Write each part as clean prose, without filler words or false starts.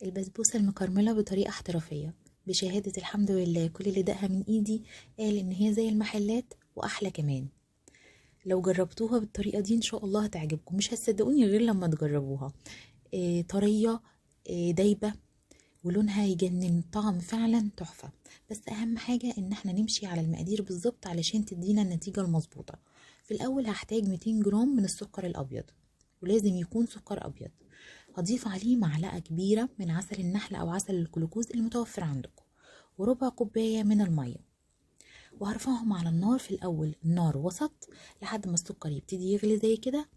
البسبوسة المكرملة بطريقة احترافية بشهادة الحمد لله. كل اللي دقها من ايدي قال ان هي زي المحلات واحلى كمان. لو جربتوها بالطريقة دي ان شاء الله هتعجبكم، مش هتصدقوني غير لما تجربوها. طرية، دايبة، ولونها يجنن، طعم فعلا تحفة. بس اهم حاجة ان احنا نمشي على المقادير بالظبط علشان تدينا النتيجة المظبوطة. في الاول هحتاج 200 جرام من السكر الابيض، ولازم يكون سكر ابيض. هضيف عليه معلقة كبيرة من عسل النحل او عسل الجلوكوز المتوفر عندكم، وربع كوباية من المية. وهرفعهم على النار. في الاول النار وسط لحد ما السكر يبتدي يغلي زي كده.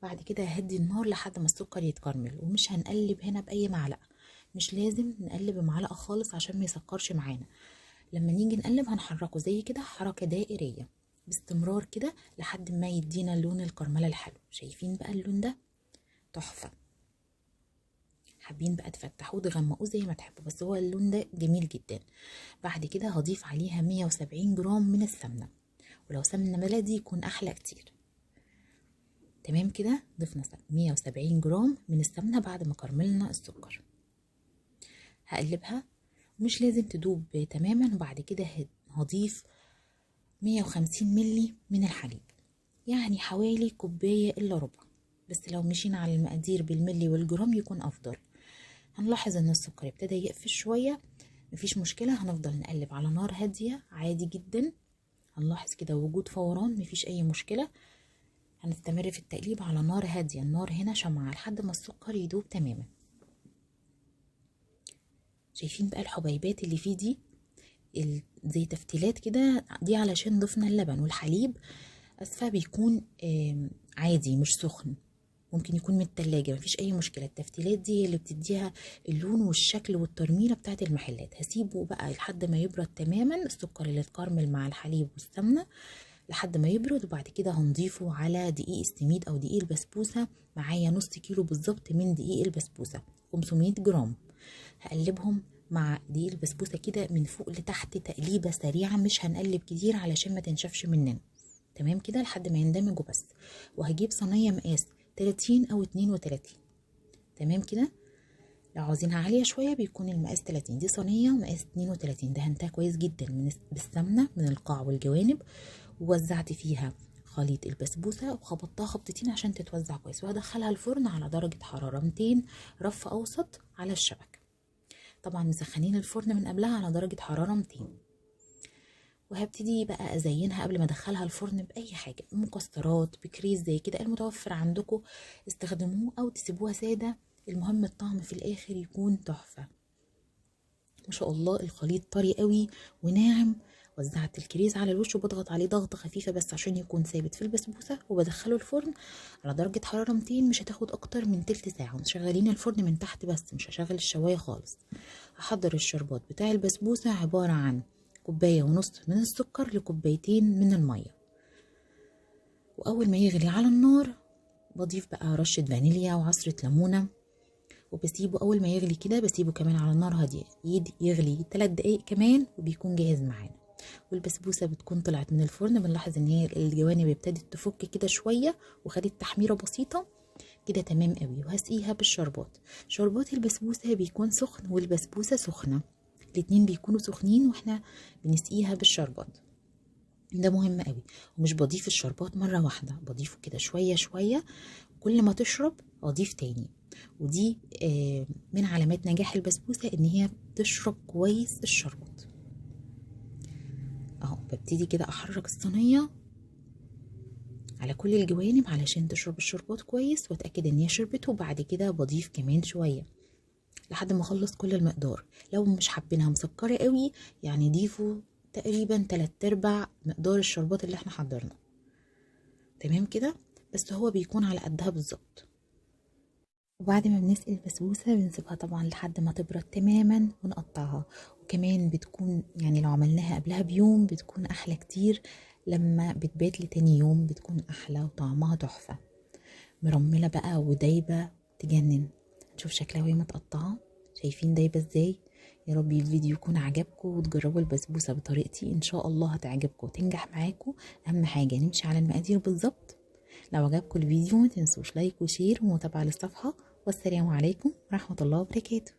بعد كده ههدي النار لحد ما السكر يتكرمل، ومش هنقلب هنا باي معلقة. مش لازم نقلب بمعلقة خالص عشان ما يسكرش معانا. لما نيجي نقلب هنحركه زي كده حركة دائرية باستمرار كده لحد ما يدينا لون الكرملة الحلو. شايفين بقى اللون ده تحفة. حابين بقى تفتحوه تغمقوه زي ما تحبوا، بس هو اللون ده جميل جدا. بعد كده هضيف عليها 170 جرام من السمنة، ولو سمنة بلدي يكون احلى كتير. تمام كده، ضفنا 170 جرام من السمنة بعد ما كرملنا السكر. هقلبها، مش لازم تدوب تماما. وبعد كده هضيف 150 ملي من الحليب، يعني حوالي كوباية الا ربع. بس لو مشينا على المقادير بالملي والجرام يكون افضل. هنلاحظ ان السكر ابتدى يقفش شوية، مفيش مشكلة، هنفضل نقلب على نار هادية عادي جدا. هنلاحظ كده وجود فوران، مفيش اي مشكلة. هنستمر في التقليب على نار هادية، النار هنا شمعة لحد ما السكر يدوب تماما. شايفين بقى الحبيبات اللي فيه دي زي تفتيلات كده؟ دي علشان ضفنا اللبن والحليب. اسفة بيكون عادي مش سخن، ممكن يكون من التلاجة، مفيش اي مشكلة. التفتيلات دي هي اللي بتديها اللون والشكل والترميلة بتاعت المحلات. هسيبه بقى لحد ما يبرد تماما السكر اللي اتكرمل مع الحليب والسمنة، لحد ما يبرد. وبعد كده هنضيفه على دقيق السميد او دقيق البسبوسة. معايا نص كيلو بالظبط من دقيق البسبوسة، 500 جرام. هقلبهم مع دقيق البسبوسة كده من فوق لتحت تقليبة سريعة، مش هنقلب كتير علشان ما تنشفش مننا. تمام كده لحد ما يندمجوا بس. وهجيب صينية مقاس 30 او 32. تمام كده. لو عاوزينها عالية شوية بيكون المقاس 30. دي صينية مقاس 32، دهنتها كويس جدا بالسمنة من القاع والجوانب، ووزعت فيها خليط البسبوسة وخبطتها خبطتين عشان تتوزع كويس. وهدخلها الفرن على درجة حرارة 200 رف أوسط على الشبكة. طبعا مسخنين الفرن من قبلها على درجة حرارة 200. وهبتدي بقى ازينها قبل ما ادخلها الفرن باي حاجه، مكسرات، بكريز زي كده المتوفر عندكم استخدموه، او تسيبوها ساده. المهم الطعم في الاخر يكون تحفه. ما شاء الله الخليط طري قوي وناعم. وزعت الكريز على الوش وبضغط عليه ضغطه خفيفه بس عشان يكون ثابت في البسبوسه، وبدخله الفرن على درجه حراره 200. مش هتاخد اكتر من تلت ساعه. مشغلين الفرن من تحت بس مش هشغل الشوايه خالص. هحضر الشربات بتاع البسبوسه، عباره عن كوباية ونص من السكر لكوبايتين من المية. وأول ما يغلي على النار بضيف بقى رشة فانيليا وعصرة ليمونة، وبسيبه أول ما يغلي كده بسيبه كمان على النار هادية يغلي 3 دقايق كمان وبيكون جاهز معانا. والبسبوسة بتكون طلعت من الفرن، بنلاحظ ان هي الجوانب ابتدت تفك كده شوية وخدت تحميرة بسيطة كده. تمام قوي. وهسقيها بالشربات. شربات البسبوسة بيكون سخن والبسبوسة سخنة، الاتنين بيكونوا سخنين واحنا بنسقيها بالشربات. ده مهم قوي. ومش بضيف الشربات مرة واحدة، بضيفه كده شوية شوية، كل ما تشرب اضيف تاني. ودي من علامات نجاح البسبوسة ان هي بتشرب كويس الشربات. اهو ببتدي كده احرك الصينية على كل الجوانب علشان تشرب الشربات كويس، واتأكد ان هي شربت. وبعد كده بضيف كمان شوية لحد ما اخلص كل المقدار. لو مش حابينها مسكرة قوي يعني ضيفوا تقريبا 3/4 مقدار الشربات اللي احنا حضرناه. تمام كده، بس هو بيكون على قدها بالظبط. وبعد ما بنسقي البسبوسة بنسيبها طبعا لحد ما تبرد تماما ونقطعها. وكمان بتكون يعني لو عملناها قبلها بيوم بتكون احلى كتير، لما بتبات لتاني يوم بتكون احلى وطعمها تحفة، مرملة بقى ودايبة تجنن. نشوف شكلها وهي متقطعة. شايفين دايبة ازاي؟ يا رب الفيديو يكون عجبكم وتجربوا البسبوسة بطريقتي، ان شاء الله هتعجبكم وتنجح معاكم. اهم حاجة نمشي على المقادير بالظبط. لو عجبكم الفيديو ما تنسوش لايك وشير ومتابعة للصفحة. والسلام عليكم ورحمة الله وبركاته.